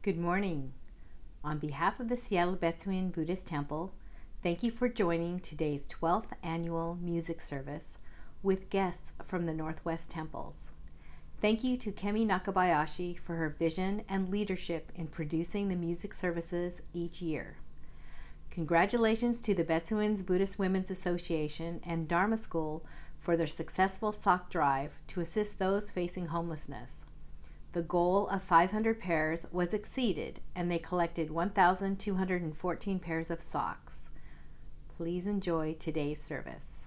Good morning. On behalf of the Seattle Betsuin Buddhist Temple, thank you for joining today's 12th annual music service with guests from the Northwest Temples. Thank you to Kemi Nakabayashi for her vision and leadership in producing the music services each year. Congratulations to the Betsuin's Buddhist Women's Association and Dharma School for their successful sock drive to assist those facing homelessness. The goal of 500 pairs was exceeded, and they collected 1,214 pairs of socks. Please enjoy today's service.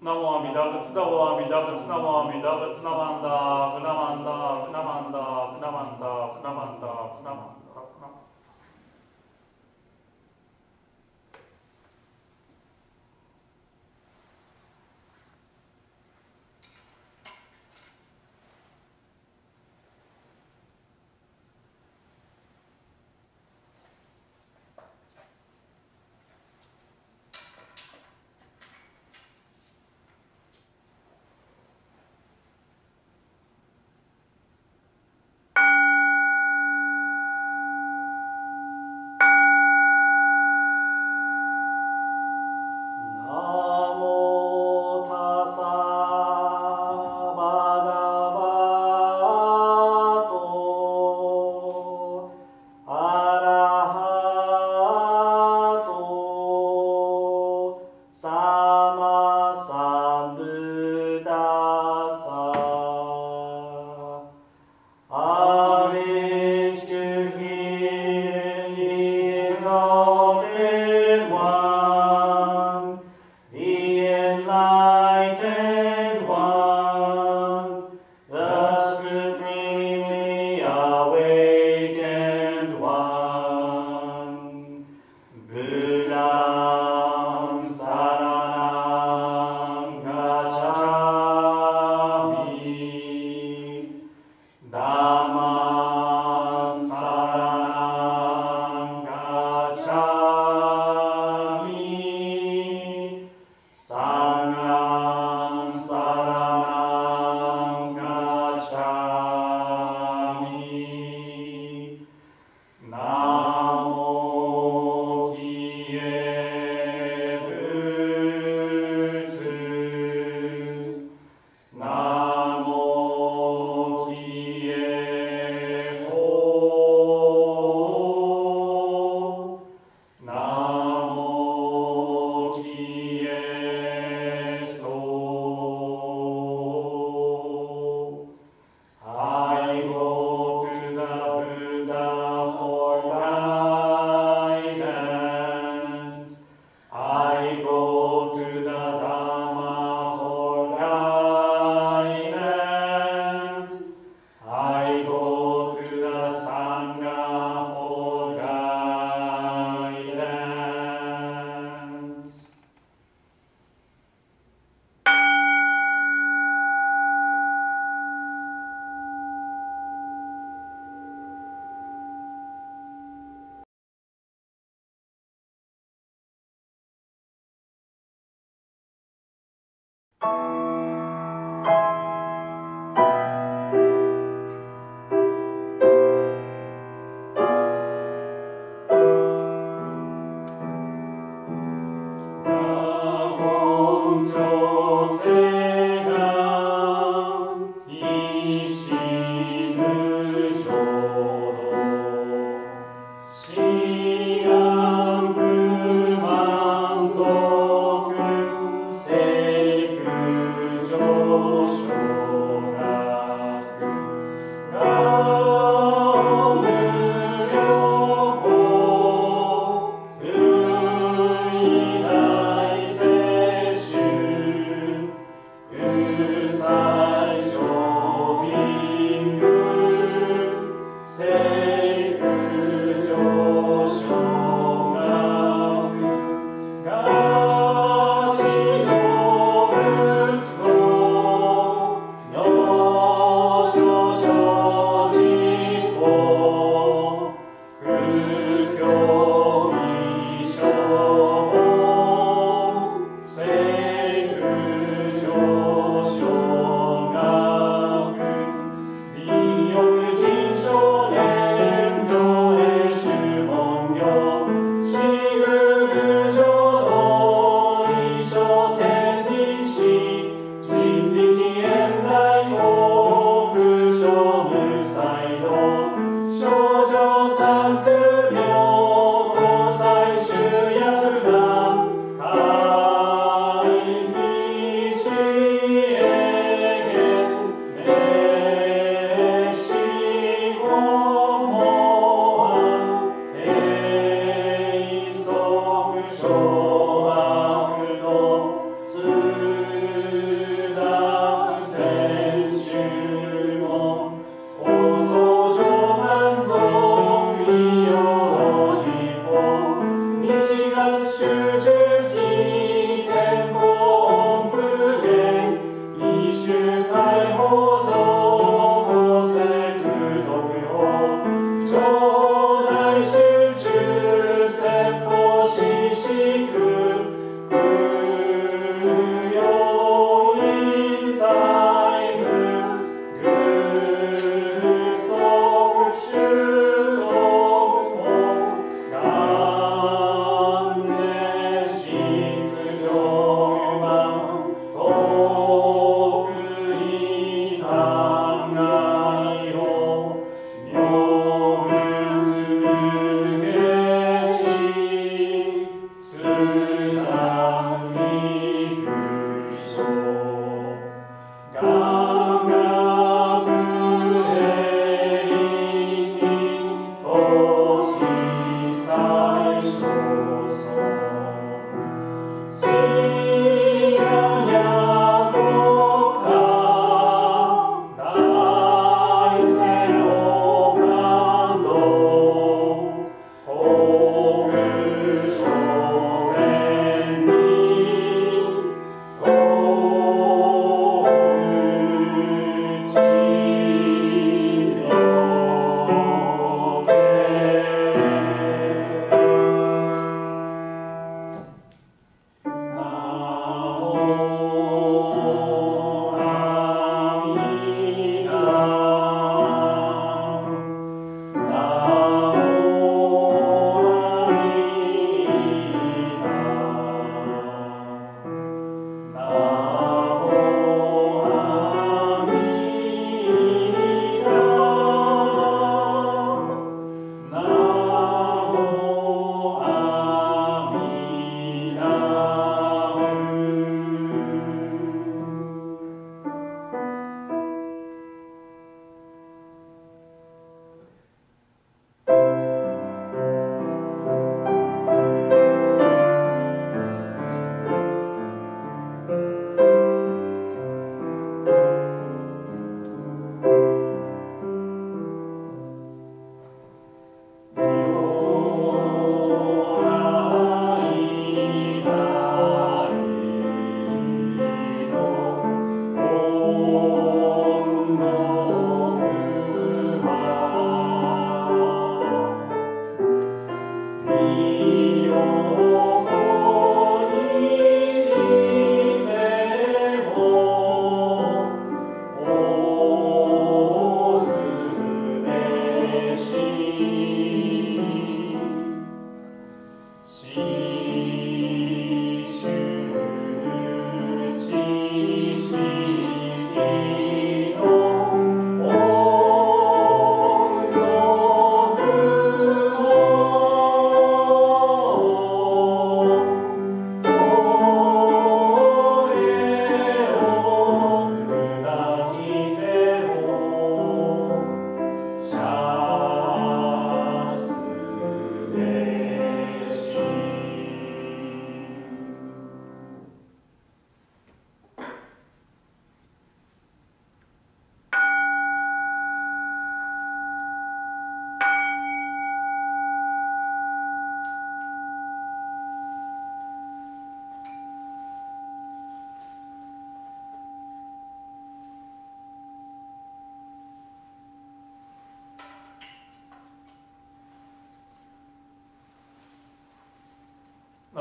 Namo Amida Butsu Namo Amida Butsu Namo Amida Butsu Namanda Namanda Namanda Namanda Namanda Namanda. 幸福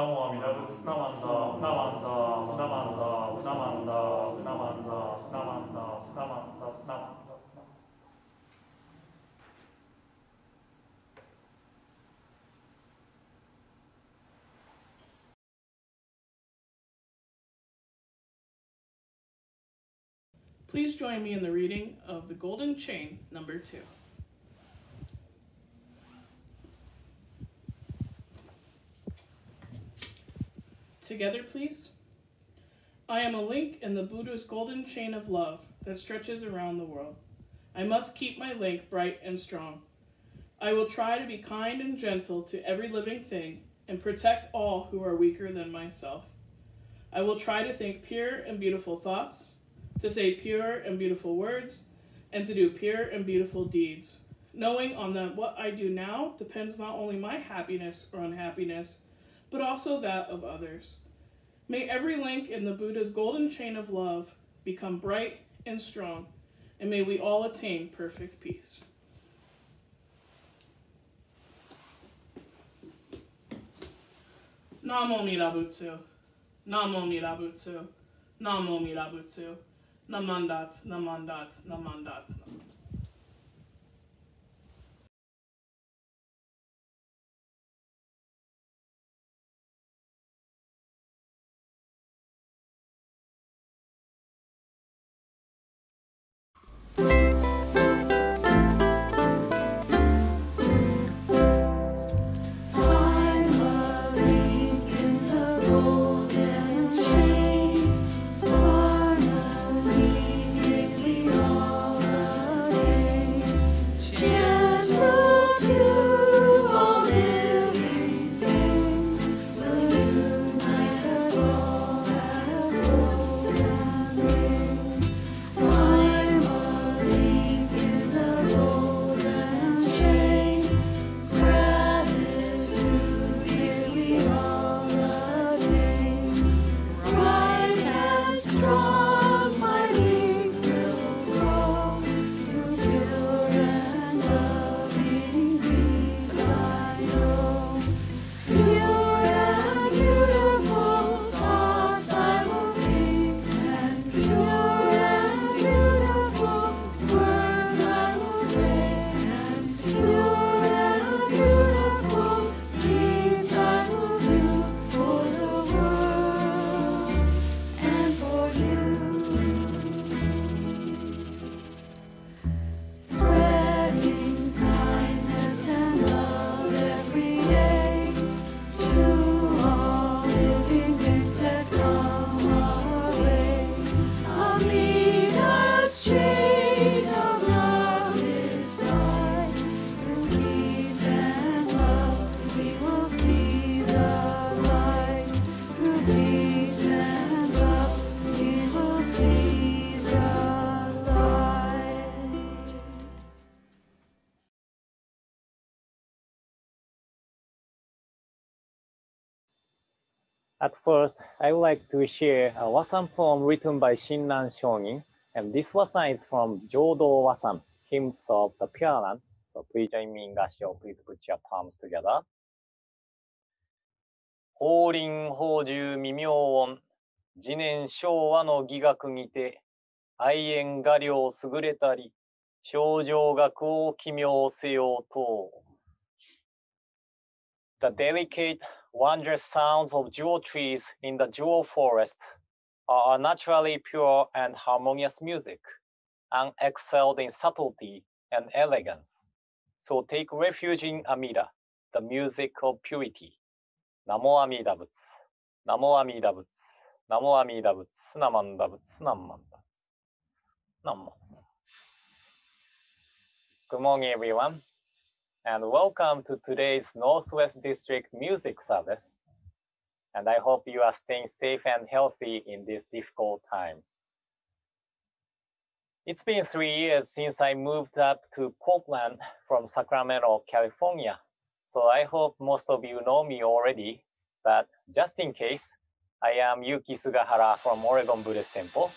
Namo Amida Butsu, Namanda, Namanda, Namanda, Namanda, Namanda, Namanda, Namanda, Namanda. Please join me in the reading of The Golden Chain, number 2. Together, please. I am a link in the Buddha's golden chain of love that stretches around the world. I must keep my link bright and strong. I will try to be kind and gentle to every living thing and protect all who are weaker than myself. I will try to think pure and beautiful thoughts, to say pure and beautiful words, and to do pure and beautiful deeds, knowing on that what I do now depends not only my happiness or unhappiness, but also that of others. May every link in the Buddha's golden chain of love become bright and strong, and may we all attain perfect peace. Namo Mirabutsu. Namo Mirabutsu. Namo Mirabutsu. Namandat, namandat, namandat. At first, I would like to share a Wasan poem written by Shinran Shonin, and this Wasan is from Jodo Wasan, Hymns of the Pure Land. So please join me in Gassho. Please put your palms together. 法輪法住未明音、次年昭和の義学にて、愛縁画量優れたり、症状学を奇妙せよと。The delicate, wondrous sounds of jewel trees in the jewel forest are naturally pure and harmonious music, and excelled in subtlety and elegance. So take refuge in Amida, the music of purity. Namo Amida Butsu, Namo Amida Butsu, Namo Amida Butsu, Namanda Butsu, Namanda Butsu, Namo. Good morning, everyone, and welcome to today's Northwest District Music Service. And I hope you are staying safe and healthy in this difficult time. It's been 3 years since I moved up to Portland from Sacramento, California. So I hope most of you know me already, but just in case, I am Yuki Sugahara from Oregon Buddhist Temple.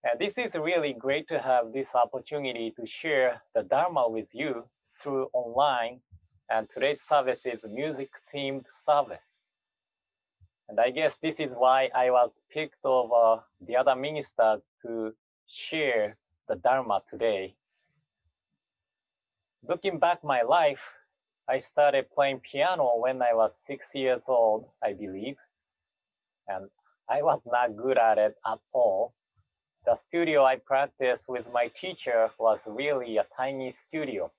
And this is really great to have this opportunity to share the Dharma with you through online. And today's service is a music-themed service. And I guess this is why I was picked over the other ministers to share the Dharma today. Looking back my life, I started playing piano when I was 6 years old, I believe. And I was not good at it at all. The studio I practiced with my teacher was really a tiny studio.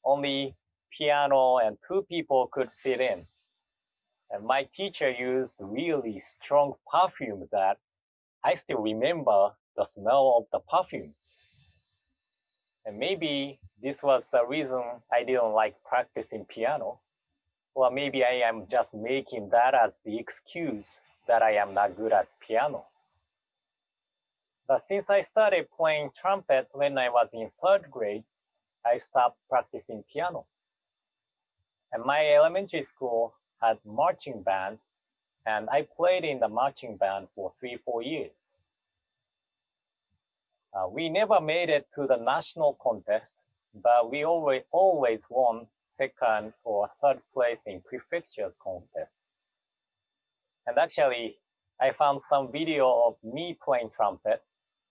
Only piano and 2 people could fit in. And my teacher used really strong perfume that I still remember the smell of the perfume. And maybe this was the reason I didn't like practicing piano. Or maybe I am just making that as the excuse that I am not good at piano. But since I started playing trumpet when I was in 3rd grade, I stopped practicing piano. And my elementary school had marching band, and I played in the marching band for 3-4 years. We never made it to the national contest, but we always won 2nd or 3rd place in prefecture's contest. And actually, I found some video of me playing trumpet,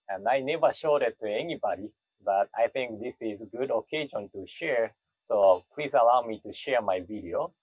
and I never showed it to anybody, but I think this is a good occasion to share. So please allow me to share my video.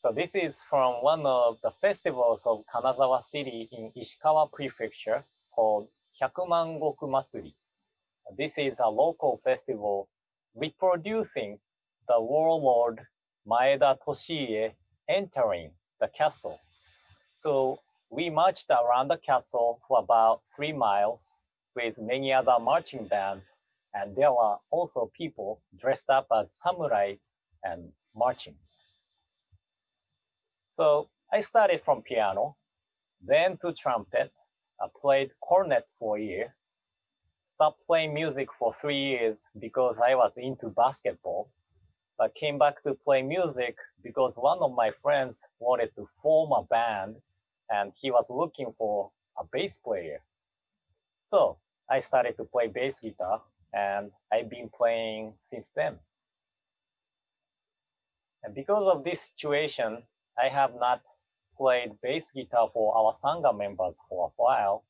So this is from one of the festivals of Kanazawa City in Ishikawa Prefecture called Hyakumangoku Matsuri. This is a local festival reproducing the warlord Maeda Toshie entering the castle. So we marched around the castle for about 3 miles with many other marching bands, and there were also people dressed up as samurais and marching. So I started from piano, then to trumpet. I played cornet for a year, stopped playing music for 3 years because I was into basketball, but came back to play music because one of my friends wanted to form a band and he was looking for a bass player. So I started to play bass guitar and I've been playing since then. And because of this situation, I have not played bass guitar for our Sangha members for a while,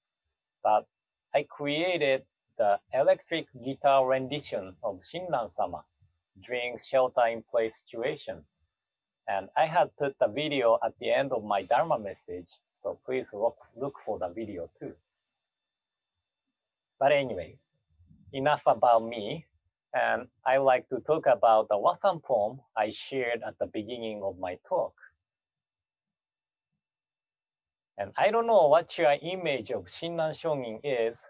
but I created the electric guitar rendition of Shinran-sama during shelter-in-place situation. And I had put the video at the end of my Dharma message, so please look for the video too. But anyway, enough about me, and I like to talk about the Wasan poem I shared at the beginning of my talk. And I don't know what your image of Shinran Shongin is,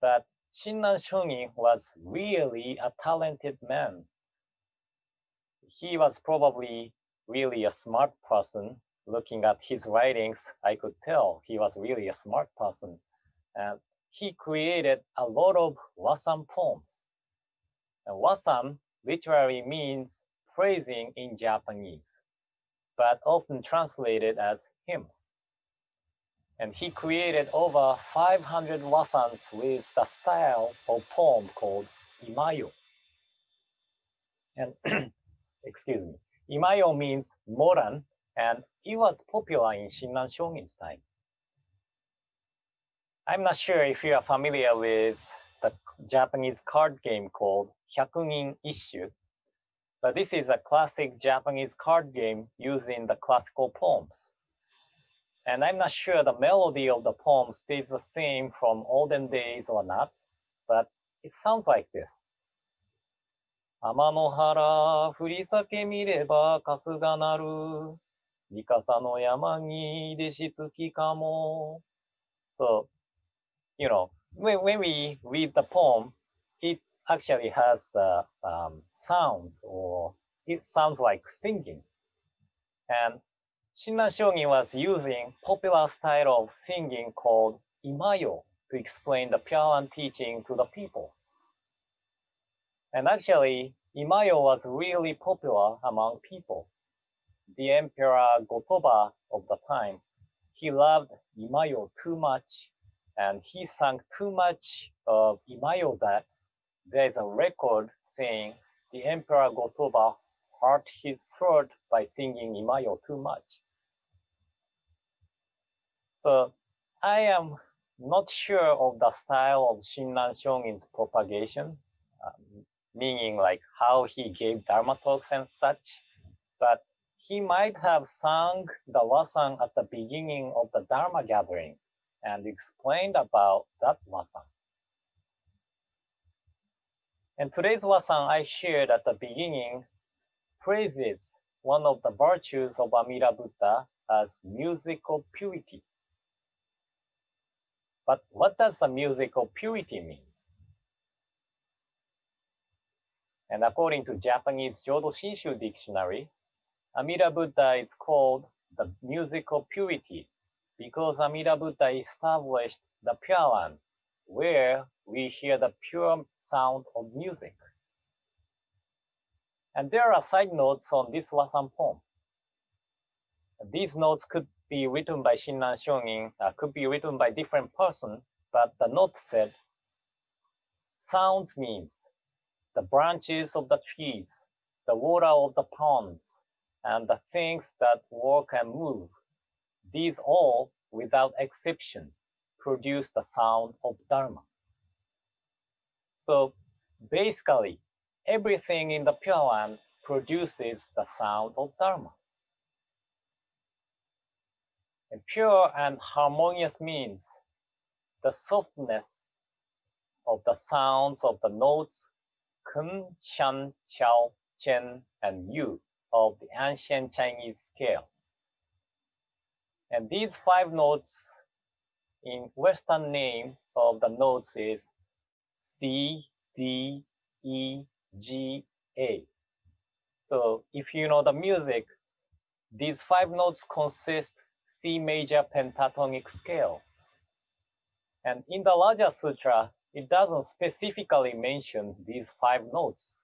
but Shinran Shongin was really a talented man. He was probably really a smart person. Looking at his writings, I could tell he was really a smart person. And he created a lot of Wasan poems. And Wasan literally means praising in Japanese, but often translated as hymns. And he created over 500 wasans with the style of poem called imayo. And excuse me, imayo means moran, and it was popular in Shinran Shogin's time. I'm not sure if you are familiar with the Japanese card game called Hyakunin Isshu, but this is a classic Japanese card game using the classical poems. And I'm not sure the melody of the poem stays the same from olden days or not, but it sounds like this. 天の原降り裂け見れば春日なる。三笠の山に弟子つきかも。So, when we read the poem, it actually has sounds, or it sounds like singing. And Shinran Shonin was using popular style of singing called imayo to explain the Pure teaching to the people. And actually, imayo was really popular among people. The Emperor Gotoba of the time, he loved imayo too much, and he sang too much of imayo that there's a record saying the Emperor Gotoba hurt his throat by singing imayo too much. So I am not sure of the style of Shinran Shonin's propagation, meaning like how he gave Dharma talks and such, but he might have sung the wasan at the beginning of the Dharma gathering and explained about that wasan. And today's wasan I shared at the beginning praises one of the virtues of Amida Buddha as musical purity. But what does the musical purity mean? And according to Japanese Jodo Shinshu dictionary, Amida Buddha is called the musical purity because Amida Buddha established the Pure Land, where we hear the pure sound of music. And there are side notes on this wasan poem. These notes could be written by Shinran Shonin, could be written by different person, but the note said, sounds means the branches of the trees, the water of the ponds, and the things that walk and move. These all, without exception, produce the sound of Dharma. So basically, everything in the Pure Land produces the sound of Dharma. And pure and harmonious means the softness of the sounds of the notes Kun, Shan, Xiao, Chen, and Yu of the ancient Chinese scale. And these 5 notes in Western name of the notes is C, D, E, G, A. So if you know the music, these 5 notes consist C major pentatonic scale. And in the Raja Sutra, it doesn't specifically mention these 5 notes,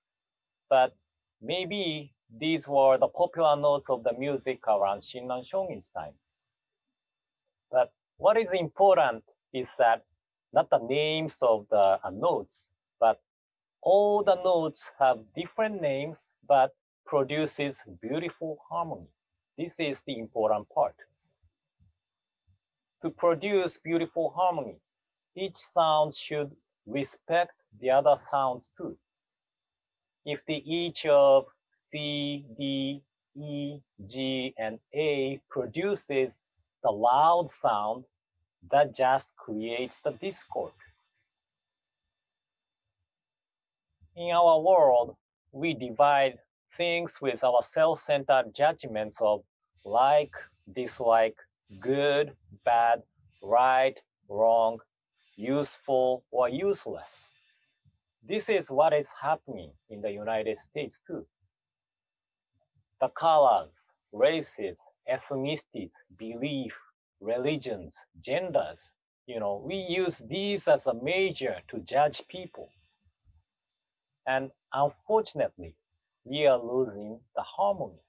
but maybe these were the popular notes of the music around Shinran Shonin's time. But what is important is that not the names of the notes, but all the notes have different names, but produces beautiful harmony. This is the important part. To produce beautiful harmony, each sound should respect the other sounds too. If the each of C, D, E, G, and A produces the loud sound, that just creates the discord. In our world, we divide things with our self-centered judgments of like, dislike, good, bad, right, wrong, useful, or useless. This is what is happening in the United States too. The colors, races, ethnicities, belief, religions, genders, we use these as a measure to judge people. And unfortunately, we are losing the harmony.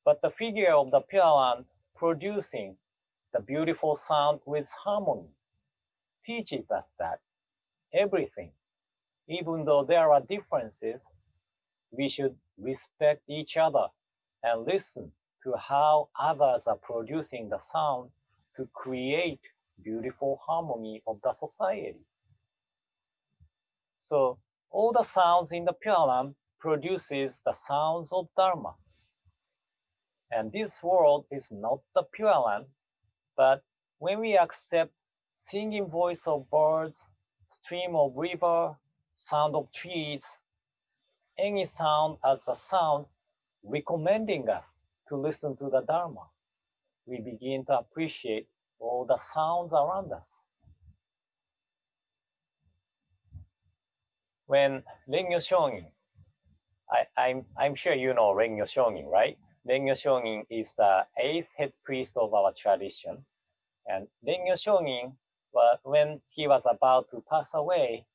But the figure of the Pure Land producing the beautiful sound with harmony teaches us that everything, even though there are differences, we should respect each other and listen to how others are producing the sound to create beautiful harmony of the society. So all the sounds in the Pure Land produces the sounds of Dharma. And this world is not the Pure Land, but when we accept singing voice of birds, stream of river, sound of trees, any sound as a sound recommending us to listen to the Dharma, we begin to appreciate all the sounds around us. When Rengyo Shongin, I'm sure you know Rengyo Shongin, right? Rengyo Shongin is the 8th head priest of our tradition. And Rengyo Shongin, when he was about to pass away,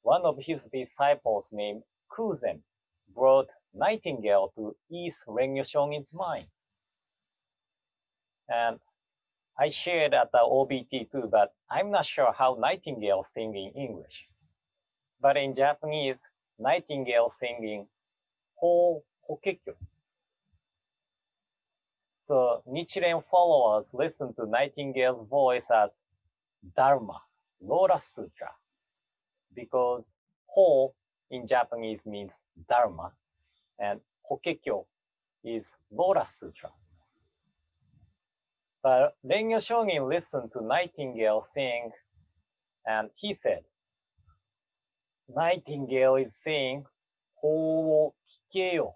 one of his disciples named Kuzen brought Nightingale to ease Rengyo Shongin's mind. And I shared at the OBT too, but I'm not sure how Nightingale sing in English. But in Japanese, Nightingale singing Ho Hokekyo. So Nichiren followers listen to Nightingale's voice as Dharma, Lotus Sutra, because Ho in Japanese means Dharma, and Hokekyo is Lotus Sutra. But Rengyo Shongin listened to Nightingale sing, and he said, Nightingale is saying, Ho kikeyo,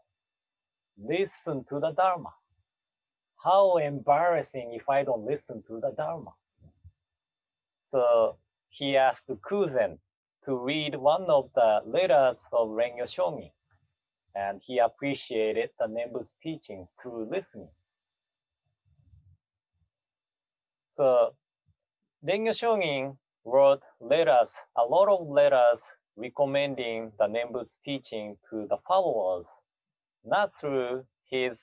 listen to the Dharma. How embarrassing if I don't listen to the Dharma. So he asked Kuzen to read one of the letters of Rengyo Shongin, and he appreciated the Nembu's teaching through listening. So Rengyo Shongin wrote letters, a lot of letters recommending the Nembu's teaching to the followers, not through his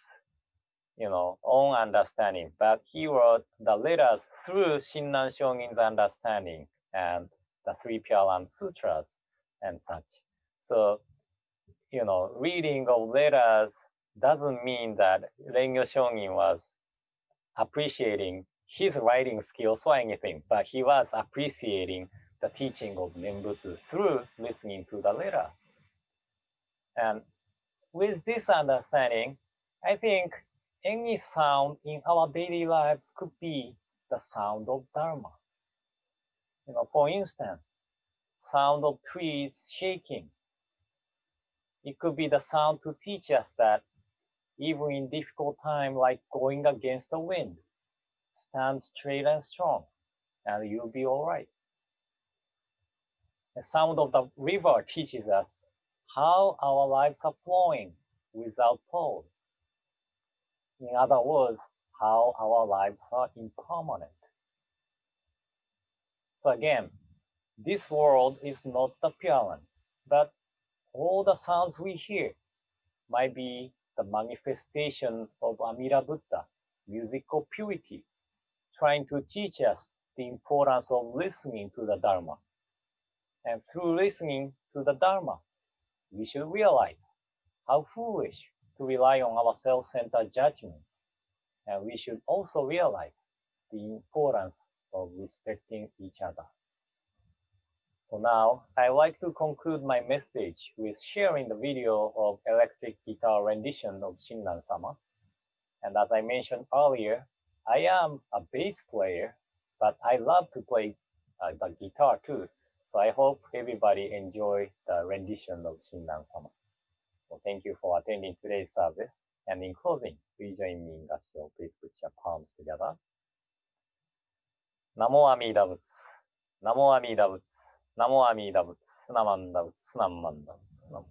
own understanding, but he wrote the letters through Shinran Shongin's understanding and the Three Pyalan Sutras and such. So, reading of letters doesn't mean that Rengyo Shongin was appreciating his writing skills or anything, but he was appreciating the teaching of Nembutsu through listening to the letter. And with this understanding, I think any sound in our daily lives could be the sound of Dharma. For instance, sound of trees shaking. It could be the sound to teach us that even in difficult time like going against the wind, stand straight and strong, and you'll be all right. The sound of the river teaches us how our lives are flowing without pause. In other words, how our lives are impermanent. So again, this world is not the Pyalan, but all the sounds we hear might be the manifestation of Amida Buddha, musical purity, trying to teach us the importance of listening to the Dharma. And through listening to the Dharma, we should realize how foolish to rely on our self-centered judgments. And we should also realize the importance of respecting each other. So now, I'd like to conclude my message with sharing the video of electric guitar rendition of Shinran-sama. And as I mentioned earlier, I am a bass player, but I love to play the guitar too. So I hope everybody enjoy the rendition of Shinran-sama. So thank you for attending today's service. And in closing, please join me in Gassho. Please put your palms together. Namo Amida Butsu. Namo Amida Butsu. Namo Amida Butsu. Namanda Butsu. Namanda Butsu.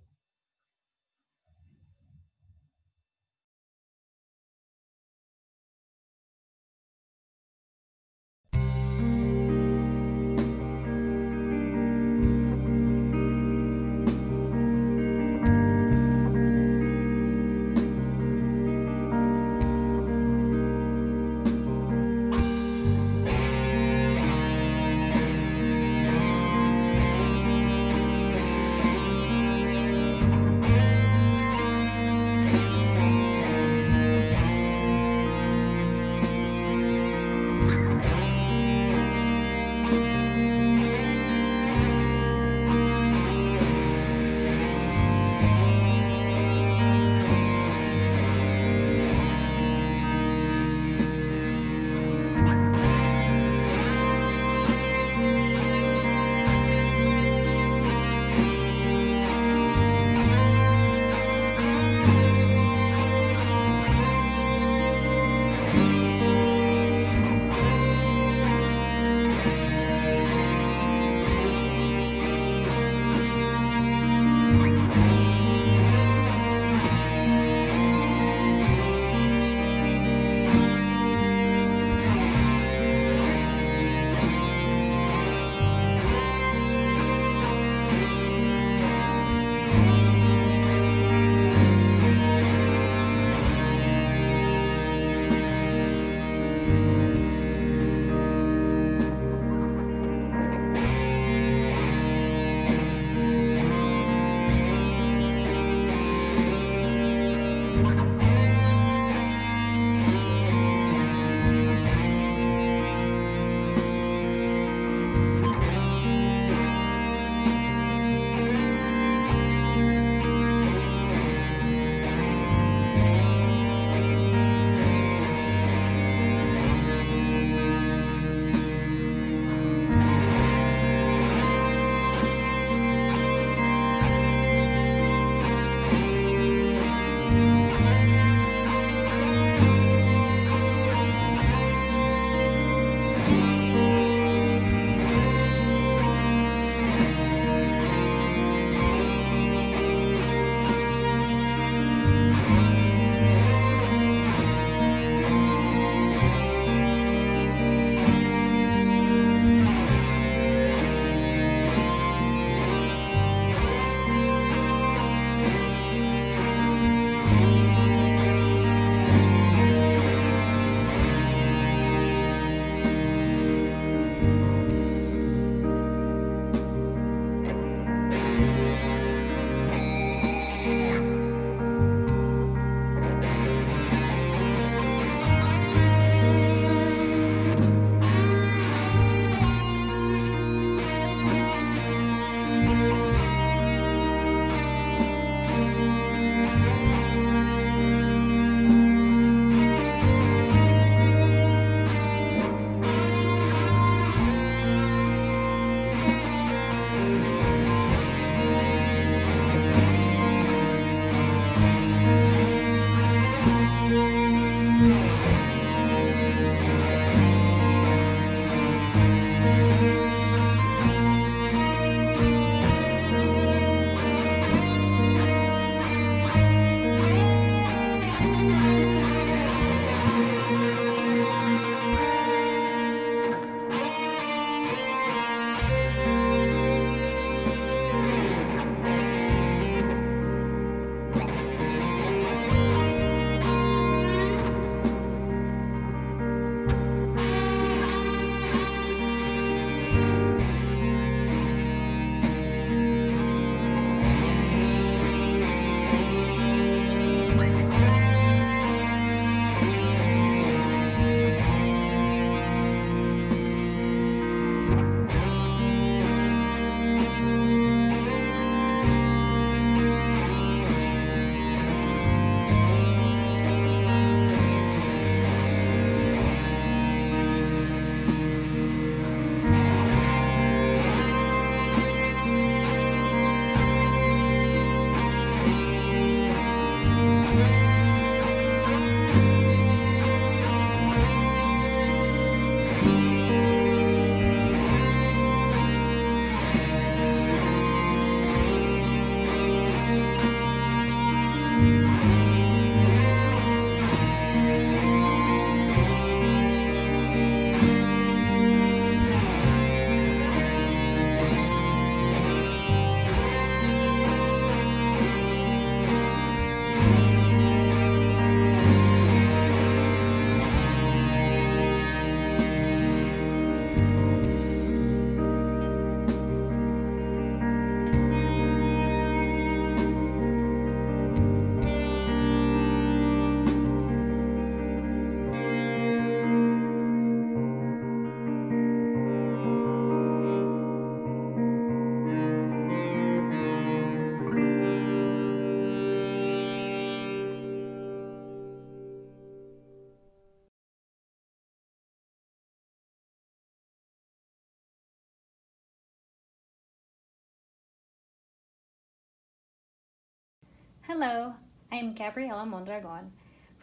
Hello, I am Gabriela Mondragon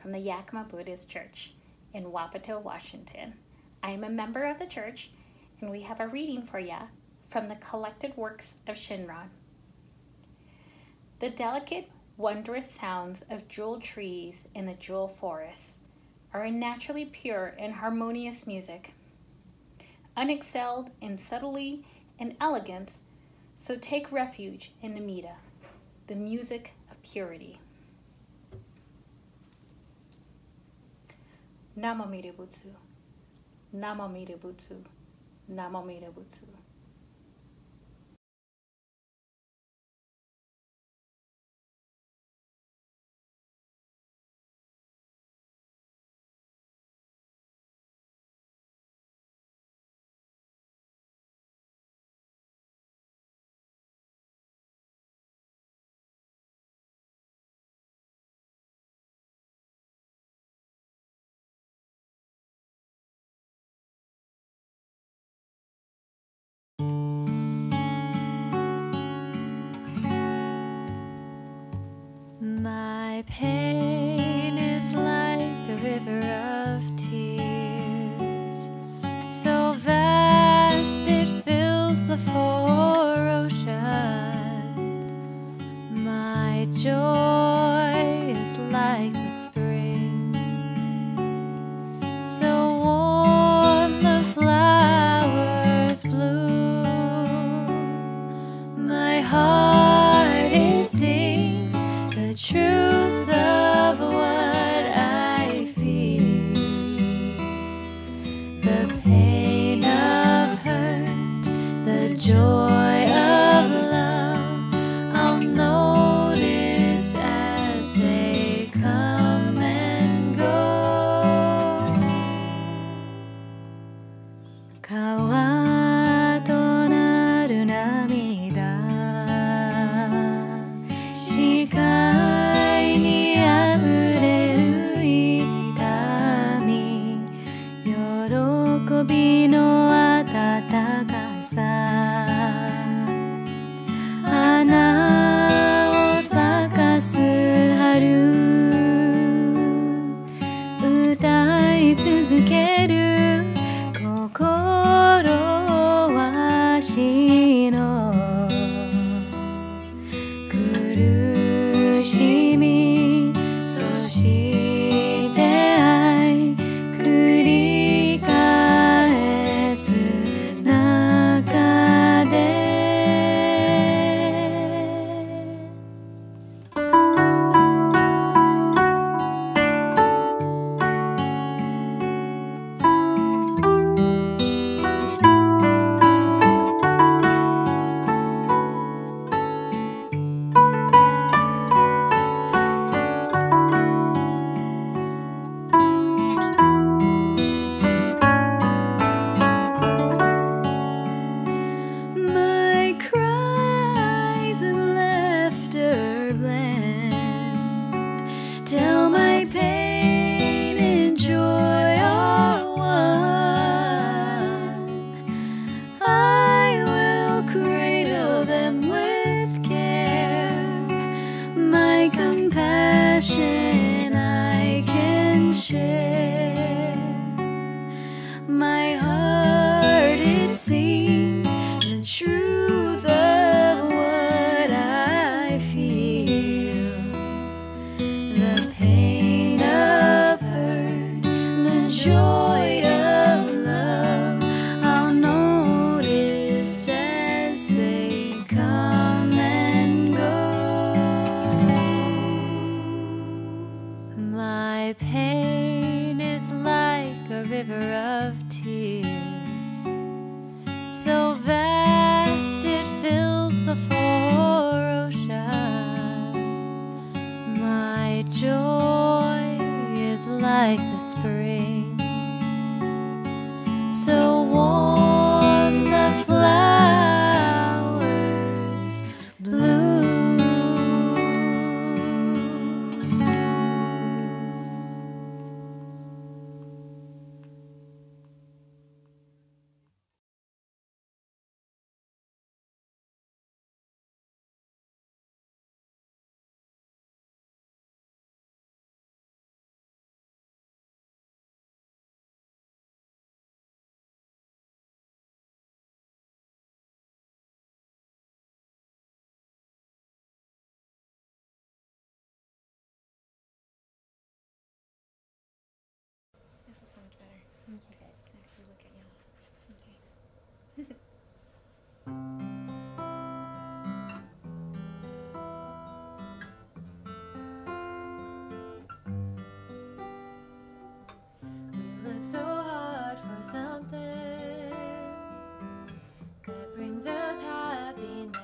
from the Yakima Buddhist Church in Wapato, Washington. I am a member of the church, and we have a reading for ya from the collected works of Shinran. The delicate, wondrous sounds of jewel trees in the jewel forests are a naturally pure and harmonious music, unexcelled in subtlety and elegance, so take refuge in Namida, the music of purity. Namamida Butsu, Namamida Butsu, Namamida Butsu. My pain is like a river of tears, so vast it fills the four oceans. My joy is like the spring, so warm the flowers bloom. My heart it sings the truth of what I feel, the pain of hurt, the joy of love, I'll notice as they come and go. Kawa to naru namida, shikai ni afureru itami, yorokobi no atataka-sa, hana wo sakasu haru, utai tsuzukeru kokoro washi no kurushimi, そして愛繰り返す中でMy cries and laughter blend, till my pain and joy are one. I will cradle them with care, my compassion I can share. My heart it sings the truth of what I feel, the pain of hurt, the joy of love, I'll notice as they come and go. My pain is like a river of tears, so vast it fills the four oceans. My joy is like the spring, so warm the flowers bloom. This is so much better. Okay. I can actually look at you. Okay. We look so hard for something that brings us happiness.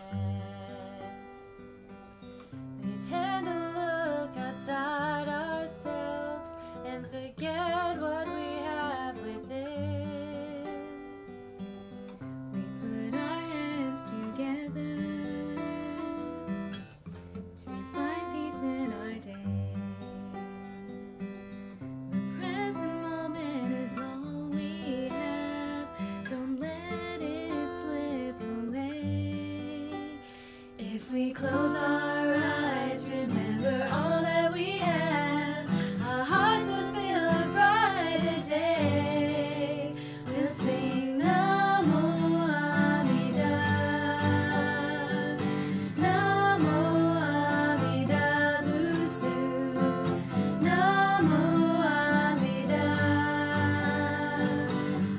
We tend to look outside ourselves and forget what we have within. We put our hands together to find peace in our days. The present moment is all we have. Don't let it slip away. If we close our eyes, remember all that we have. Our hearts will feel a brighter day. We'll sing Namo Amida, Namo Amida Butsu, Namo Amida,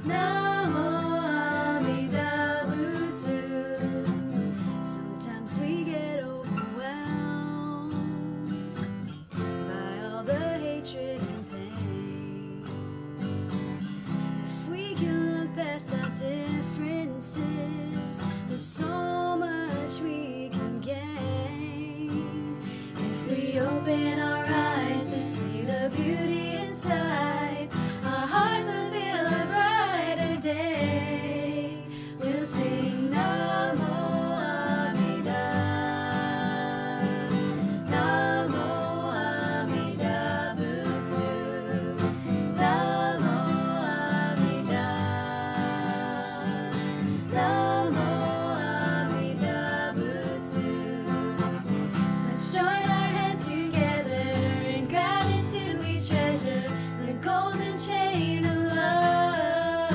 Namo Amida Butsu. Sometimes we get overwhelmed by all the hatred and pain. If we can look past our differences, there's so much we can gain. If we open our eyes to see the beauty inside, our hearts will feel a brighter day. We'll sing Namo Amida, Namo Amida Butsu, Namo Amida, Namo Amida Butsu. Let's join our hands together in gratitude. We treasure the golden chain of love.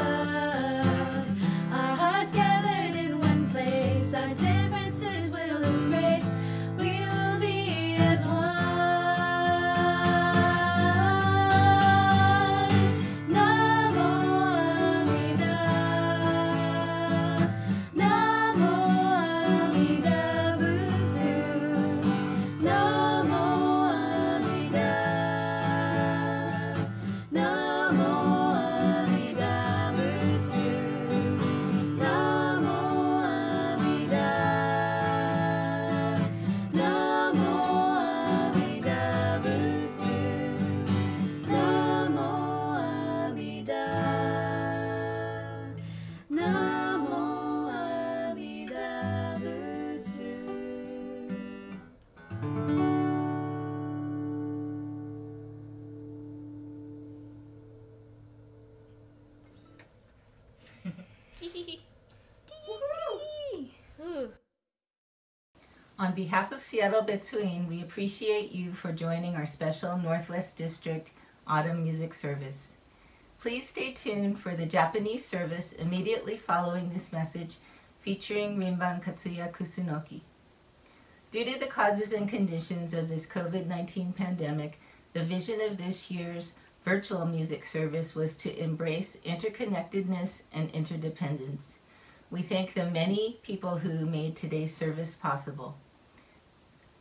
Our hearts gathered in one place, our differences will embrace. We will be as one. Namo Amida, Namo Amida Butsu, Namo Amida, Namo Amida Butsu, Namo Amida, Namo Amida Butsu, Namo Amida, Namo Amida Butsu. On behalf of Seattle Betsuin, we appreciate you for joining our special Northwest District Autumn Music Service. Please stay tuned for the Japanese service immediately following this message featuring Rinban Katsuya Kusunoki. Due to the causes and conditions of this COVID-19 pandemic, the vision of this year's virtual music service was to embrace interconnectedness and interdependence. We thank the many people who made today's service possible.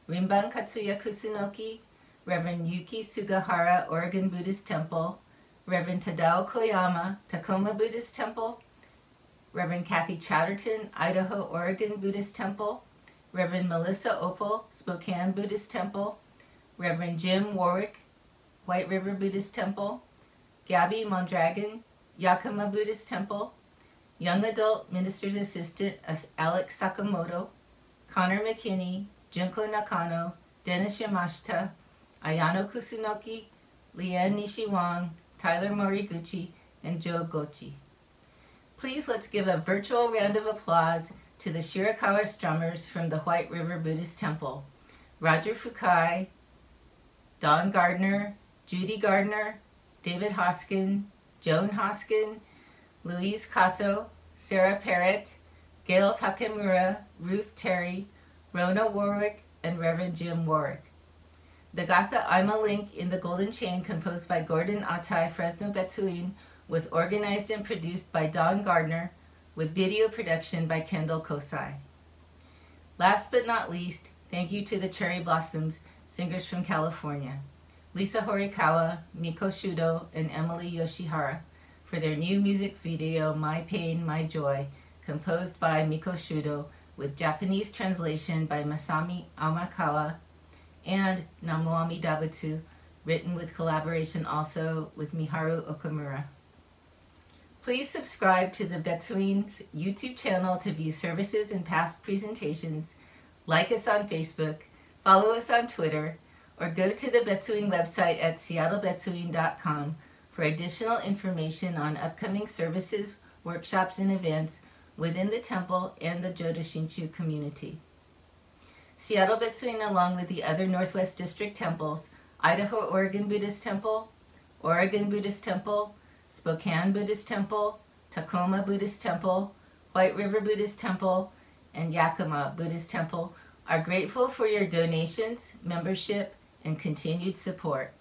Rinban Katsuya Kusunoki, Reverend Yuki Sugahara, Oregon Buddhist Temple, Reverend Tadao Koyama, Tacoma Buddhist Temple, Reverend Kathy Chatterton, Idaho, Oregon Buddhist Temple, Reverend Melissa Opal, Spokane Buddhist Temple, Reverend Jim Warwick, White River Buddhist Temple, Gabby Mondragon, Yakima Buddhist Temple, Young Adult Minister's Assistant Alex Sakamoto, Connor McKinney, Junko Nakano, Dennis Yamashita, Ayano Kusunoki, Leanne Nishiwang, Tyler Moriguchi, and Joe Gochi. Please let's give a virtual round of applause to the Shirakawa strummers from the White River Buddhist Temple, Roger Fukai, Don Gardner, Judy Gardner, David Hoskin, Joan Hoskin, Louise Kato, Sarah Parrott, Gail Takemura, Ruth Terry, Rona Warwick, and Reverend Jim Warwick. The Gatha I'm a Link in the Golden Chain, composed by Gordon Attai Fresno Betsuin, was organized and produced by Don Gardner, with video production by Kendall Kosai. Last but not least, thank you to the Cherry Blossoms, singers from California, Lisa Horikawa, Miko Shudo, and Emily Yoshihara, for their new music video, My Pain, My Joy, composed by Miko Shudo, with Japanese translation by Masami Amakawa, and Namoami Dabatsu, written with collaboration also with Miharu Okamura. Please subscribe to the Betsuin's YouTube channel to view services and past presentations, like us on Facebook, follow us on Twitter, or go to the Betsuin website at seattlebetsuin.com for additional information on upcoming services, workshops, and events within the temple and the Jodo Shinshu community. Seattle Betsuin, along with the other Northwest District temples, Idaho Oregon Buddhist Temple, Oregon Buddhist Temple, Spokane Buddhist Temple, Tacoma Buddhist Temple, White River Buddhist Temple, and Yakima Buddhist Temple, are grateful for your donations, membership, and continued support.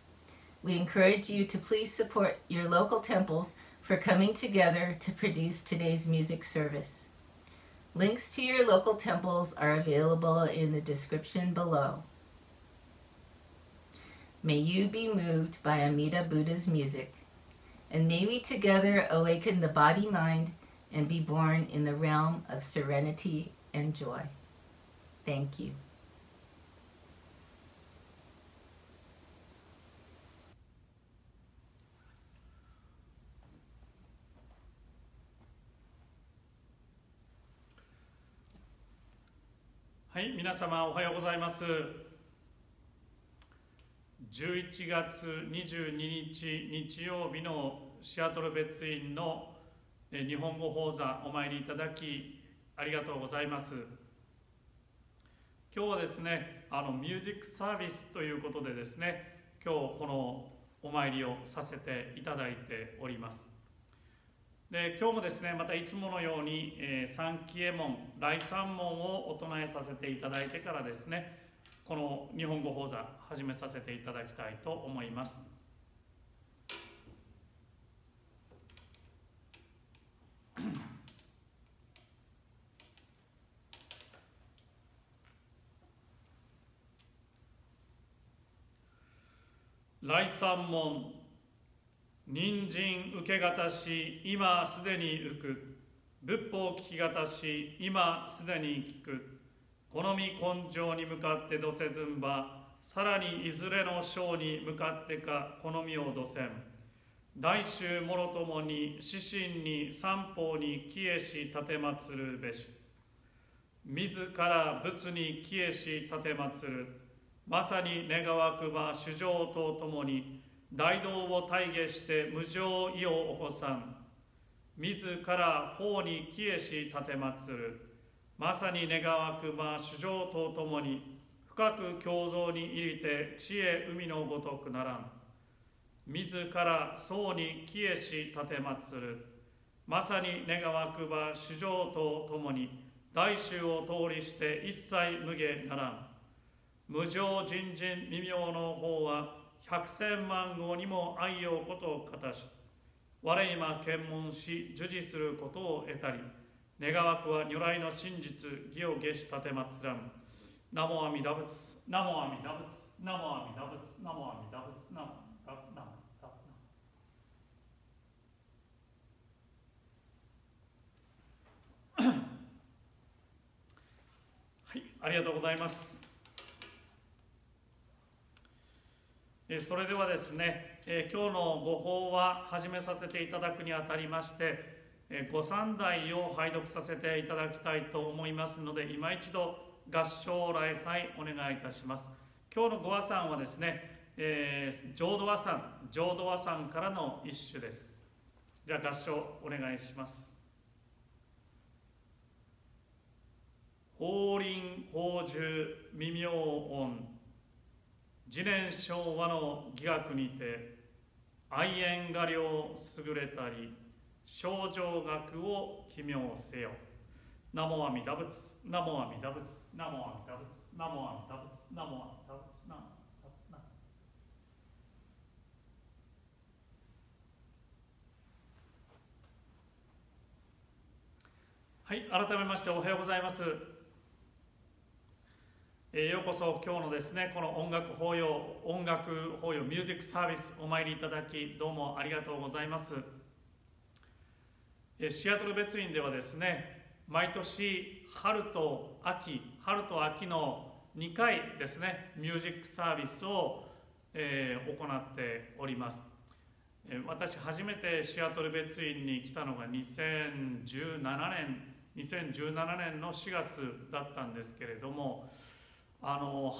We encourage you to please support your local temples for coming together to produce today's music service. Links to your local temples are available in the description below. May you be moved by Amida Buddha's music, and may we together awaken the body, mind, and be born in the realm of serenity and joy. Thank you.はい、皆様おはようございます。11月22日日曜日のシアトル別院の日本語法座お参りいただきありがとうございます。今日はですね、ミュージックサービスということでですね、今日このお参りをさせていただいております。で、今日もですね、またいつものように、三期右衛門、来三門をお唱えさせていただいてからですね、この日本語法座始めさせていただきたいと思います。来三門、人参受けがたし、今すでに浮く。仏法聞きがたし、今すでに聞く。好み根性に向かってどせずんば、さらにいずれの章に向かってか好みをどせん。大衆もろともに、指針に三方に帰し立てまつるべし。自ら仏に帰し立てまつる。まさに願わくば主情とともに、大道を体下して無常意を起こさん。自ら法に帰し立てまつる。まさに願わくば主情とともに、深く胸像に入りて知恵海のごとくならん。自ら僧に帰し立てまつる。まさに願わくば主情とともに、大衆を通りして一切無下ならん。無常人人未明の方は、百千万号にも愛用ことをかたし、我今検問し授事することを得たり、願わくは如来の真実義を下し立てまつらん。ナモ阿弥陀仏、ナモ阿弥陀仏、ナモ阿弥陀仏、ナモ阿弥陀仏、ナモ阿弥陀仏。はい、ありがとうございます。それではですね、今日のご法話始めさせていただくにあたりまして、ご三代を拝読させていただきたいと思いますので、今一度合唱礼拝お願いいたします。今日のご和賛はですね、浄土和賛からの一首です。じゃあ合唱お願いします。法輪法寿未明音、自然昭和の義学にて、愛縁画量優れたり、清浄学を奇妙せよ。ナモ阿弥陀仏、ナモ阿弥陀仏、ナモ阿弥陀仏、ナモ阿弥陀仏、ナモ阿弥陀仏、ナモ阿弥陀仏。はい、改めましておはようございます。ようこそ今日のですね、この音楽法要ミュージックサービスお参りいただき、どうもありがとうございます。シアトル別院ではですね、毎年春と秋の2回ですね、ミュージックサービスを、行っております。私初めてシアトル別院に来たのが2017年の4月だったんですけれども、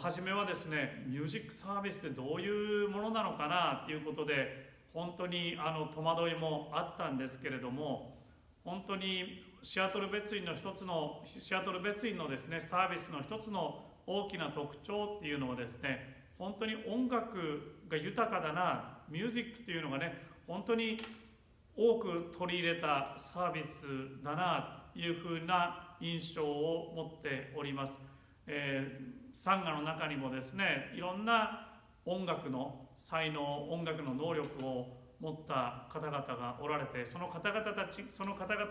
初めはですね、ミュージックサービスってどういうものなのかなということで、本当に戸惑いもあったんですけれども、本当にシアトル別院のですね、サービスの一つの大きな特徴っていうのはですね、本当に音楽が豊かだな、ミュージックっていうのがね、本当に多く取り入れたサービスだなというふうな印象を持っております。サンガの中にもですね、いろんな音楽の才能、音楽の能力を持った方々がおられて、その方々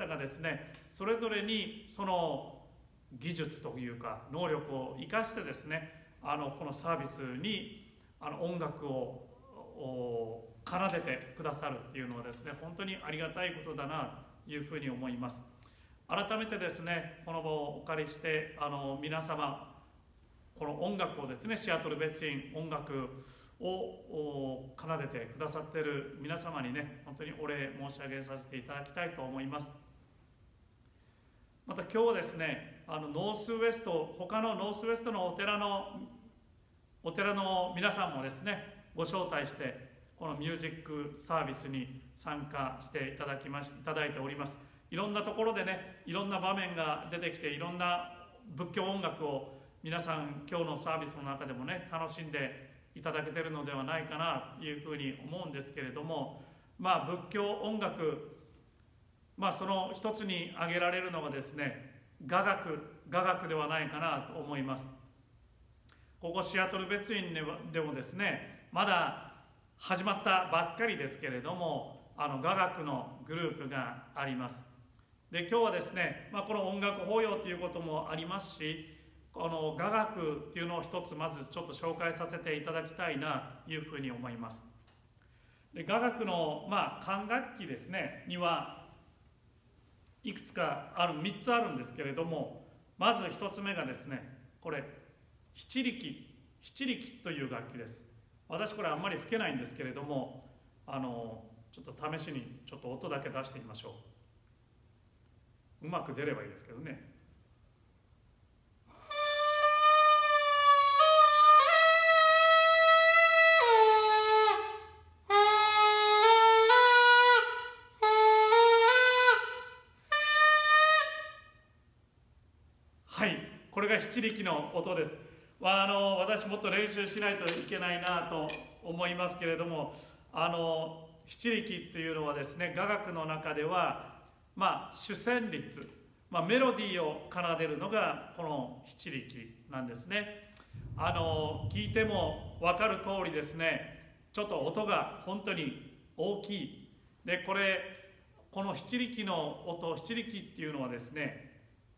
がですね、それぞれにその技術というか能力を生かしてですね、このサービスに音楽を奏でてくださるっていうのはですね、本当にありがたいことだなというふうに思います。改めてですね、この場をお借りして皆様、この音楽をですね、シアトル別院音楽を奏でてくださっている皆様にね、本当にお礼申し上げさせていただきたいと思います。また今日はですね、他のノースウェストのお寺の皆さんもですね、ご招待してこのミュージックサービスに参加していただいております。いろんなところでね、いろんな場面が出てきて、いろんな仏教音楽を皆さん今日のサービスの中でもね、楽しんでいただけているのではないかなというふうに思うんですけれども、仏教音楽、その一つに挙げられるのがですね、雅楽ではないかなと思います。ここシアトル別院でもですね、まだ始まったばっかりですけれども、雅楽のグループがあります。で、今日はですね、この音楽法要ということもありますし、この雅楽っていうのを一つまずちょっと紹介させていただきたいなというふうに思います。で、雅楽の管楽器ですねにはいくつか3つあるんですけれども、まず1つ目がですね、これ七力という楽器です。私これあんまり吹けないんですけれども、ちょっと試しにちょっと音だけ出してみましょう。うまく出ればいいですけどね。はい、これが七力の音です。私もっと練習しないといけないなと思いますけれども、七力というのはですね、雅楽の中では主旋律、メロディーを奏でるのがこの七力なんですね。聞いても分かる通りですね、ちょっと音が本当に大きい。で、この七力の音、七力っていうのはですね、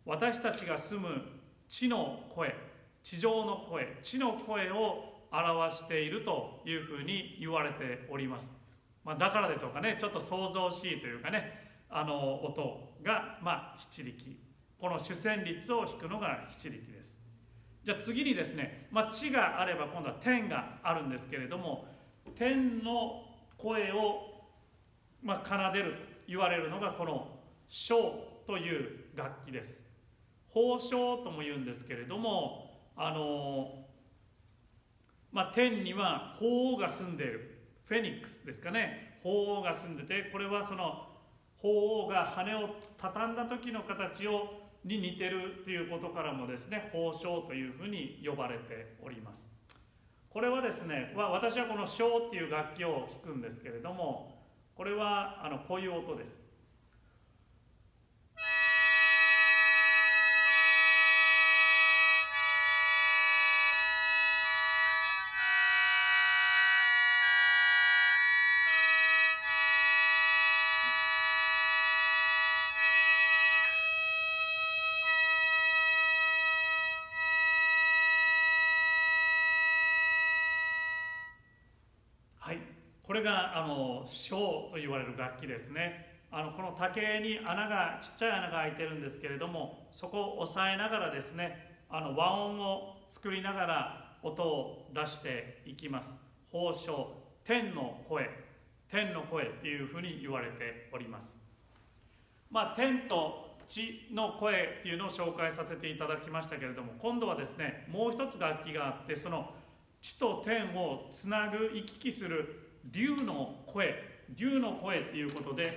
私たちが住む地の声、地上の声、地の声を表しているというふうに言われております。だからでしょうかね、ちょっと想像しいというかね、音が七力、この主旋律を弾くのが七力です。じゃあ次にですね、地があれば今度は天があるんですけれども、天の声を奏でると言われるのがこの笙という楽器です。宝生とも言うんですけれども、天には鳳凰が住んでいる、フェニックスですかね、鳳凰が住んでて、これはその鳳凰が羽を畳んだ時の形に似てるということからもですね、宝生というふうに呼ばれております。これはですね、私はこの笙っていう楽器を弾くんですけれども、これはこういう音です。れが笙と言われる楽器ですね。この竹にちっちゃい穴が開いてるんですけれども、そこを押さえながらですね、和音を作りながら音を出していきます。法唱、天の声っていうふうに言われております。天と地の声っていうのを紹介させていただきましたけれども、今度はですね、もう一つ楽器があって、その地と天をつなぐ行き来する龍の声っていうことで、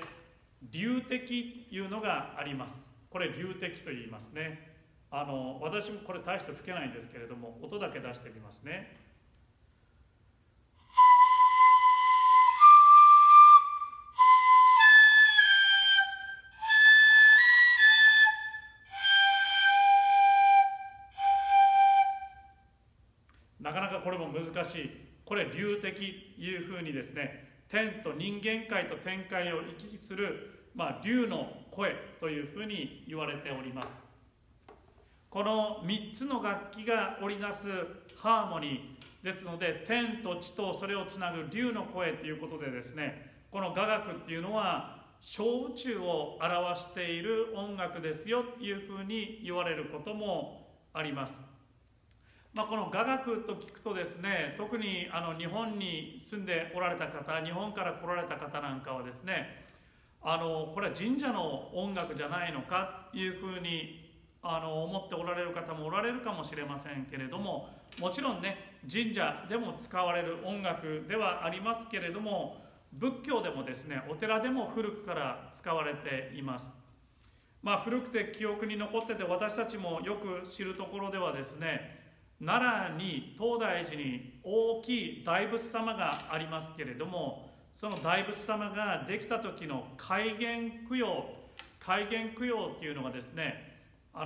龍笛というのがあります。これ龍笛と言いますね。私もこれ大して吹けないんですけれども、音だけ出してみますね。なかなかこれも難しい。これ龍笛いうふうにですね、天と人間界と天界を行き来する、龍の声というふうに言われております。この3つの楽器が織りなすハーモニーですので、天と地とそれをつなぐ龍の声ということでですね、この雅楽っていうのは小宇宙を表している音楽ですよというふうに言われることもあります。この雅楽と聞くとですね、特に日本に住んでおられた方、日本から来られた方なんかはですね、これは神社の音楽じゃないのかというふうに思っておられる方もおられるかもしれませんけれども、もちろんね、神社でも使われる音楽ではありますけれども、仏教でもですね、お寺でも古くから使われています。古くて記憶に残ってて、私たちもよく知るところではですね、奈良に東大寺に大きい大仏様がありますけれども、その大仏様ができた時の開眼供養っていうのがですね、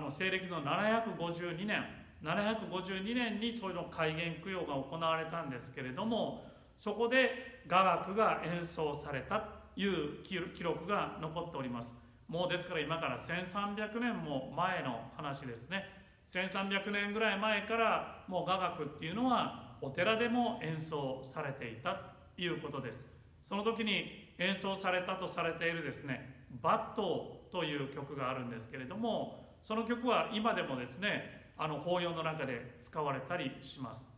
西暦の752年にその開眼供養が行われたんですけれども、そこで雅楽が演奏されたという記録が残っております。もうですから今から1300年も前の話ですね。1300年ぐらい前からもう雅楽っていうのはお寺でも演奏されていたということです。その時に演奏されたとされているですね、抜刀という曲があるんですけれども、その曲は今でもですね、法要の中で使われたりします。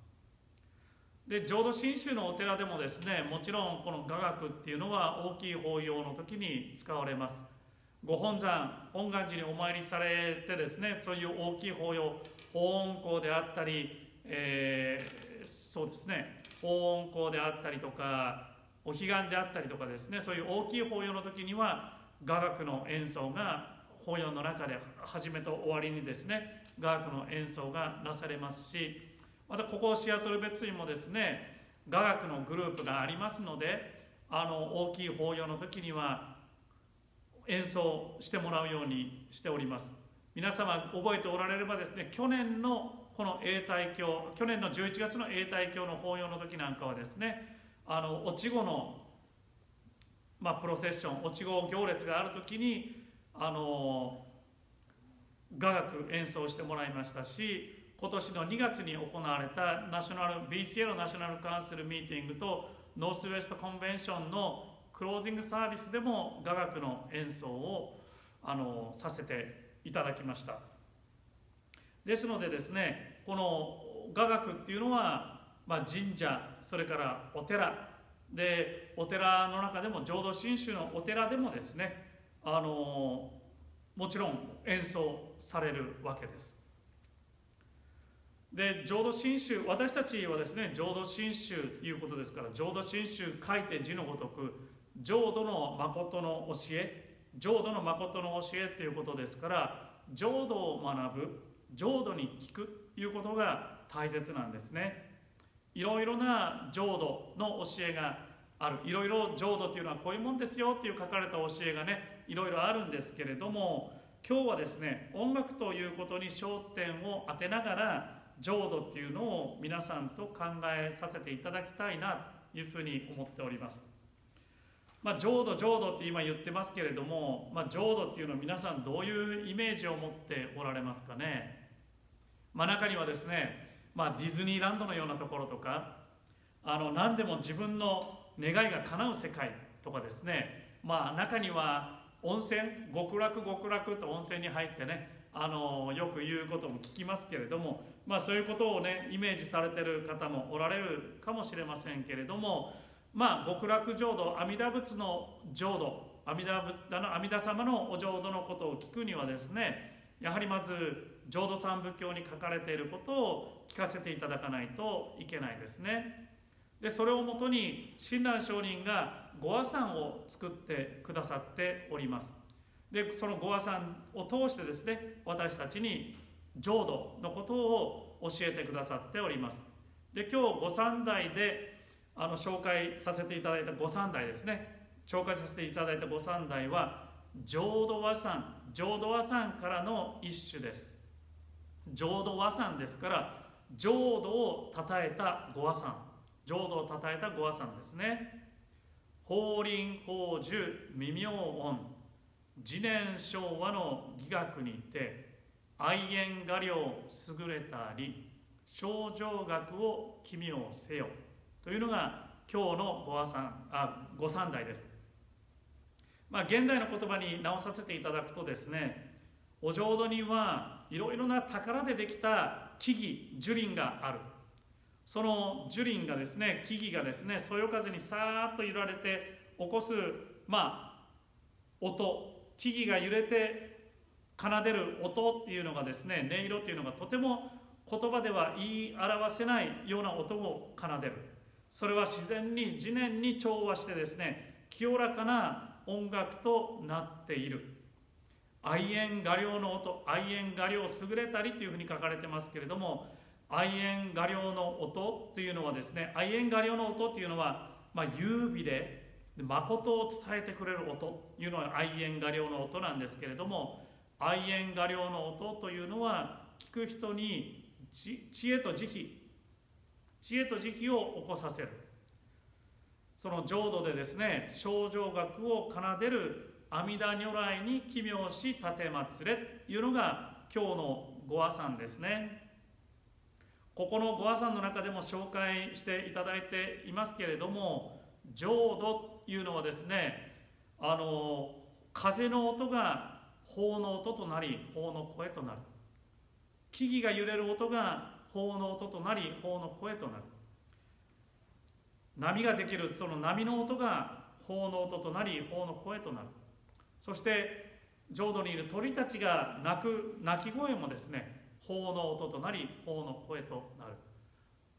で、浄土真宗のお寺でもですね、もちろんこの雅楽っていうのは大きい法要の時に使われます。ご本山、本願寺にお参りされてですね、そういう大きい法要、法音香であったり、そうですね、法音香であったりとか、お彼岸であったりとかですね、そういう大きい法要の時には雅楽の演奏が法要の中で始めと終わりにですね、雅楽の演奏がなされますし、またここシアトル別院もですね、雅楽のグループがありますので、大きい法要の時には演奏してもらうようにしております。皆様覚えておられればですね、去年のこの永代経、去年の11月の永代経の法要の時なんかはですね、お稚児の、プロセッション、お稚児行列がある時に雅楽演奏してもらいましたし、今年の2月に行われたBCA のナショナルカウンシルミーティングとノースウェストコンベンションのクロージングサービスでも雅楽の演奏をさせていただきました。ですのでですね、この雅楽っていうのは、神社、それからお寺で、お寺の中でも浄土真宗のお寺でもですね、もちろん演奏されるわけです。で、浄土真宗、私たちはですね、浄土真宗ということですから、浄土真宗書いて字のごとく、浄土の誠の教え、浄土の誠の教えということですから、浄土を学ぶ、浄土に聞くということが大切なんですね。いろいろな浄土の教えがある。いろいろ浄土というのはこういうもんですよという書かれた教えがね、いろいろあるんですけれども、今日はですね、音楽ということに焦点を当てながら、浄土っていうのを皆さんと考えさせていただきたいなというふうに思っております。浄土って今言ってますけれども、浄土っていうのは皆さんどういうイメージを持っておられますかね。中にはですね、ディズニーランドのようなところとか、何でも自分の願いが叶う世界とかですね、中には温泉、極楽極楽と温泉に入ってね、よく言うことも聞きますけれども、そういうことをねイメージされている方もおられるかもしれませんけれども、極楽浄土、阿弥陀仏の浄土、阿弥陀様のお浄土のことを聞くにはですね、やはりまず浄土三仏教に書かれていることを聞かせていただかないといけないですね。でそれをもとに親鸞上人がご和算を作ってくださっております。でそのご和算を通してですね、私たちに浄土のことを教えてくださっております。で今日ご三代で紹介させていただいたご三代ですね、紹介させていただいたご三代は浄土和算、浄土和算からの一種です。浄土和算ですから、浄土をたたえたご和算、浄土をたたえたご和算ですね。法輪法寿未明音、次年昭和の義学にて愛縁画量優れたり清浄学を奇妙せよというのが今日のご三代です。現代の言葉に直させていただくとですね、お浄土にはいろいろな宝でできた木々、樹林がある。その樹林がですね、木々がですね、そよ風にさーっと揺られて起こす、音、木々が揺れて奏でる音っていうのがですね、音色っていうのがとても言葉では言い表せないような音を奏でる。それは自然に自然に調和してですね、清らかな音楽となっている。愛縁画量の音、愛縁画量優れたりというふうに書かれてますけれども、愛縁画量の音というのはですね、愛縁画量の音というのは、優美で誠を伝えてくれる音というのは愛縁画量の音なんですけれども、愛縁画量の音というのは聞く人に知恵と慈悲を起こさせる。その浄土でですね、清浄学を奏でる阿弥陀如来に奇妙し立てまつれというのが今日のご和算ですね。ここのご和算の中でも紹介していただいていますけれども、浄土というのはですね、風の音が法の音となり法の声となる。木々が揺れる音が法の音となり法の声となる。波ができるその波の音が法の音となり法の声となる。そして浄土にいる鳥たちが鳴き声もですね、法の音となり法の声となる。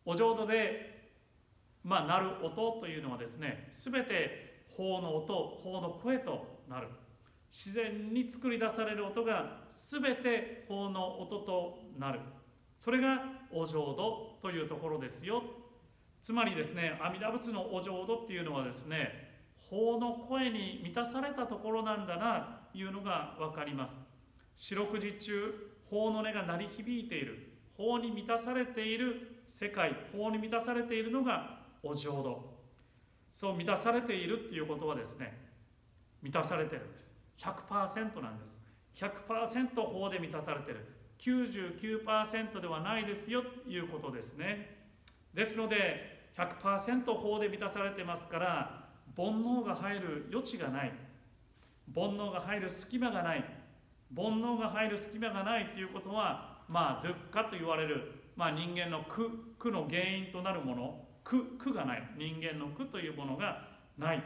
お浄土で鳴る音というのはですね、すべて法の音、法の声となる。自然に作り出される音がすべて法の音となる。それがお浄土というところですよ。つまりですね、阿弥陀仏のお浄土っていうのはですね、法の声に満たされたところなんだなというのが分かります。四六時中、法の音が鳴り響いている、法に満たされている世界、法に満たされているのがお浄土。そう満たされているっていうことはですね、満たされているんです。100% なんです。100% 法で満たされている。99% ではないですよということですね。ですので 100% 法で満たされてますから、煩悩が入る余地がない。煩悩が入る隙間がない。煩悩が入る隙間がないということは、ドゥッカと言われる、人間の苦の原因となるもの、苦がない。人間の苦というものがない。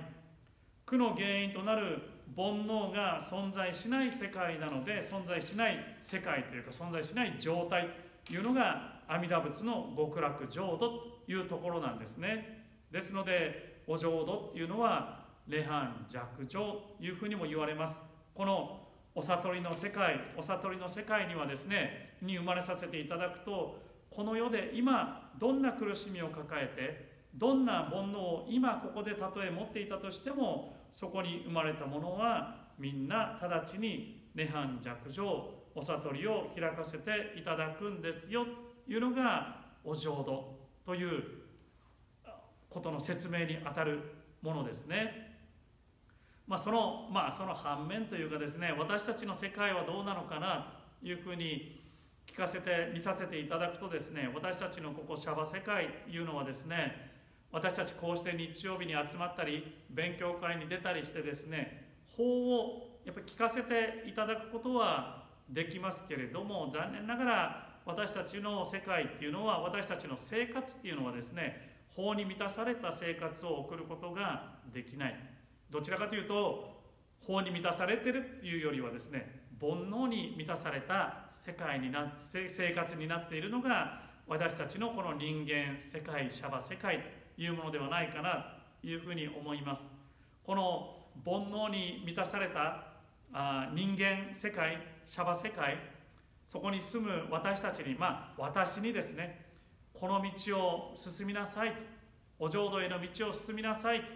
苦の原因となる煩悩が存在しない世界なので、存在しない世界というか存在しない状態というのが阿弥陀仏の極楽浄土というところなんですね。ですのでお浄土っていうのは涅槃寂浄というふうにも言われます。このお悟りの世界にはですね、に生まれさせていただくと、この世で今どんな苦しみを抱えて、どんな煩悩を今ここでたとえ持っていたとしても、そこに生まれたものはみんな直ちに涅槃寂浄、お悟りを開かせていただくんですよというのがお浄土ということの説明にあたるものですね。その反面というかですね、私たちの世界はどうなのかなというふうに見させていただくとですね、私たちのここシャバ世界というのはですね、私たちこうして日曜日に集まったり勉強会に出たりしてですね、法をやっぱり聞かせていただくことはできますけれども、残念ながら私たちの世界っていうのは、私たちの生活っていうのはですね、法に満たされた生活を送ることができない。どちらかというと法に満たされてるっていうよりはですね、煩悩に満たされた生活になっているのが私たちのこの人間世界、シャバ世界というものではないかなというふうに思います。この煩悩に満たされた人間世界、シャバ世界、そこに住む私たちに、私にですね、この道を進みなさいと、お浄土への道を進みなさいと、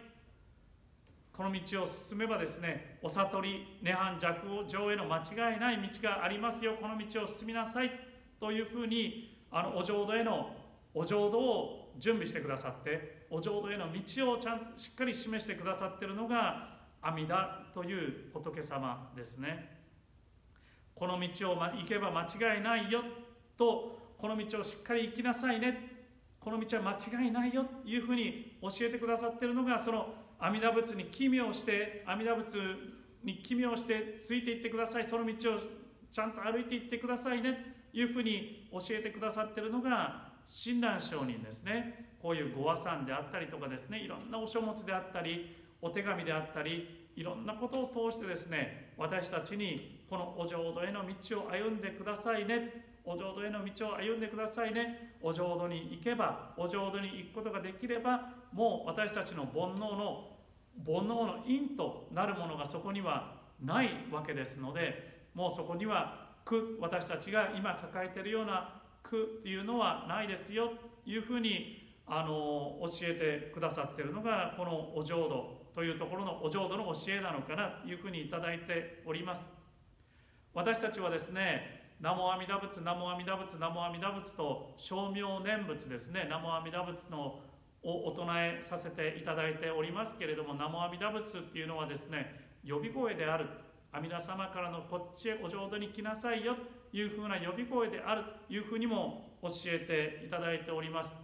この道を進めばですね、お悟り、涅槃寂情への間違いない道がありますよ、この道を進みなさいというふうに、お浄土へのお浄土を準備してくださって、お浄土への道をしっかり示してくださっているのが阿弥陀という仏様ですね。この道を行けば間違いないよと、この道をしっかり行きなさいね、この道は間違いないよというふうに教えてくださっているのが、その阿弥陀仏に奇妙して、阿弥陀仏に奇妙してついていってください、その道をちゃんと歩いていってくださいねというふうに教えてくださっているのが親鸞上人ですね。こういうご和算であったりとかですね、いろんなお書物であったり、お手紙であったり、いろんなことを通してですね、私たちにこのお浄土への道を歩んでくださいね、お浄土への道を歩んでくださいね、お浄土に行けば、お浄土に行くことができれば、もう私たちの煩悩の因となるものがそこにはないわけですので、もうそこには苦、私たちが今抱えているような苦というのはないですよというふうに教えてくださっているのが、このお浄土というところのお浄土の教えなのかなというふうにいただいております。私たちはですね、南無阿弥陀仏、南無阿弥陀仏、南無阿弥陀仏と称名念仏ですね、南無阿弥陀仏のをお唱えさせていただいておりますけれども、南無阿弥陀仏っていうのはですね、呼び声である、阿弥陀様からのこっちへお浄土に来なさいよというふうな呼び声であるというふうにも教えていただいております。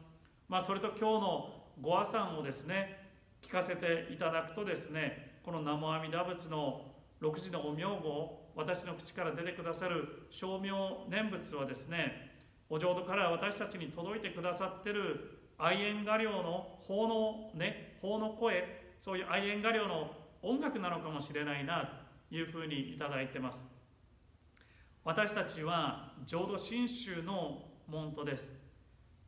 それと今日のご和算をですね、聞かせていただくとですね、この南無阿弥陀仏の6時のお名号、私の口から出てくださる称名念仏はですね、お浄土から私たちに届いてくださっている愛縁画量の法の声、そういう愛縁画量の音楽なのかもしれないなというふうにいただいてます。私たちは浄土真宗の門徒です。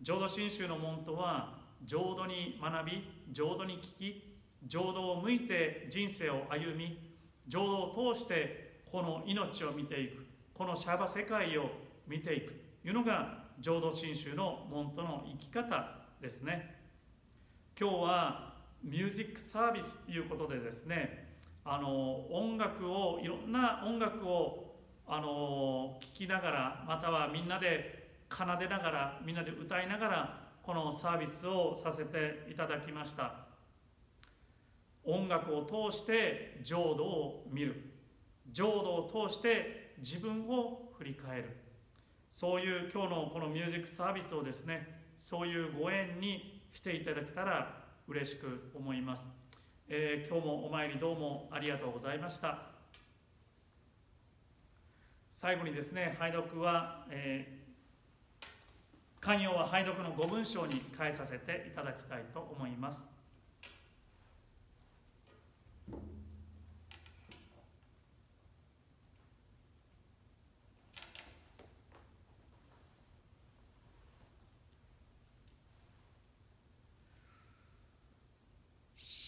浄土真宗の門徒は浄土に学び、浄土に聞き、浄土を向いて人生を歩み、浄土を通してこの命を見ていく、このシャバ世界を見ていくというのが浄土真宗の門徒の生き方ですね。今日はミュージックサービスということでですね、音楽を、いろんな音楽を聴きながら、またはみんなで奏でながら、みんなで歌いながらこのサービスをさせていただきました。音楽を通して浄土を見る、浄土を通して自分を振り返る、そういう今日のこのミュージックサービスをですね、そういうご縁にしていただけたら嬉しく思います。今日もお参りどうもありがとうございました。最後にですね、拝読は、寛容は拝読の5文章に変えさせていただきたいと思います。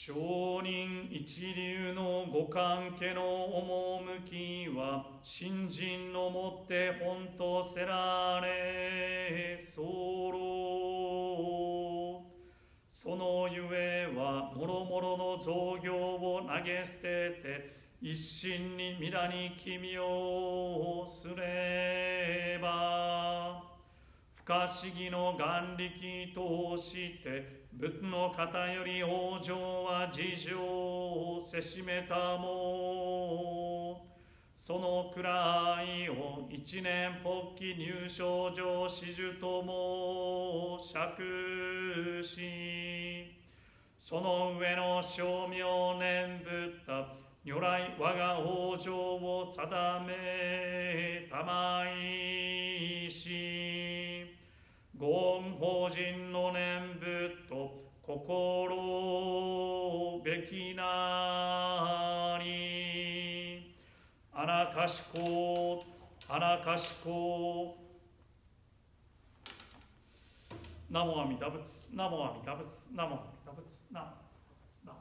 上人一流のご関係の趣は、信心のもって本とせられ候。そのゆえは、もろもろの造業を投げ捨てて、一心に皆に奇妙をすれば、不可思議の眼力として、仏の方より往生は事情をせしめたも、そのくらいを一年発起入賞上始終とも釈し、その上の称名念仏った如来我が往生を定めたまいし、ご恩法人の念仏と心べきなり、あなかしこ、あなかしこ、ナモアミダ仏、ナモアミダ仏、ナモアミダ仏、ナモアミダ仏、ナモ